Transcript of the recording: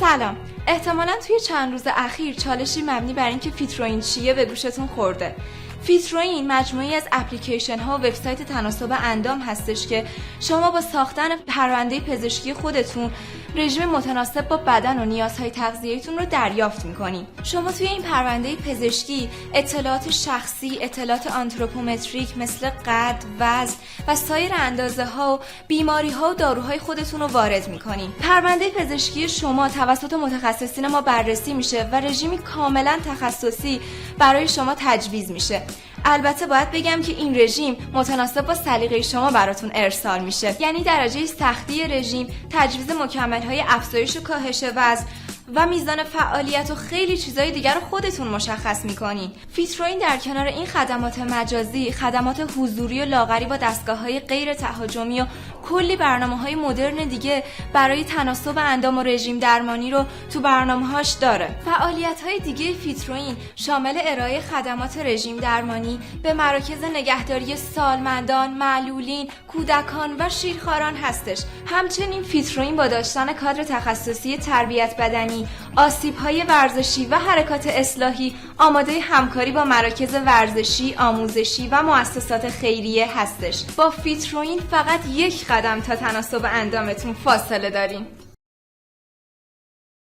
سلام. احتمالاً توی چند روز اخیر چالشی مبنی بر اینکه فیتروین چیه به گوشتون خورده. فیتروین مجموعی از اپلیکیشن ها و وبسایت تناسب اندام هستش که شما با ساختن پرونده پزشکی خودتون رژیم متناسب با بدن و نیازهای تغذیه‌ایتون رو دریافت می‌کنید. شما توی این پرونده پزشکی اطلاعات شخصی، اطلاعات آنتروپومتریک مثل قد، وزن و سایر اندازه‌ها و بیماری‌ها و داروهای خودتون رو وارد می‌کنید. پرونده پزشکی شما توسط متخصصین ما بررسی میشه و رژیمی کاملا تخصصی برای شما تجویز میشه. البته باید بگم که این رژیم متناسب با سلیقه شما براتون ارسال میشه، یعنی درجه سختی رژیم، تجویز مکمل‌های افزایش و کاهش وزن و میزان فعالیت و خیلی چیزای دیگر رو خودتون مشخص میکنین. فیتروین در کنار این خدمات مجازی، خدمات حضوری و لاغری با دستگاه‌های غیر تهاجمی و کلی برنامه‌های مدرن دیگه برای تناسب اندام و رژیم درمانی رو تو برنامه‌هاش داره. فعالیت‌های دیگه فیتروین شامل ارائه خدمات رژیم درمانی به مراکز نگهداری سالمندان، معلولین، کودکان و شیرخواران هستش. همچنین فیتروین با داشتن کادر تخصصی تربیت بدنی، آسیب‌های ورزشی و حرکات اصلاحی آماده همکاری با مراکز ورزشی، آموزشی و مؤسسات خیریه هستش. با فیتروین فقط یک قدم تا تناسب اندامتون فاصله دارین.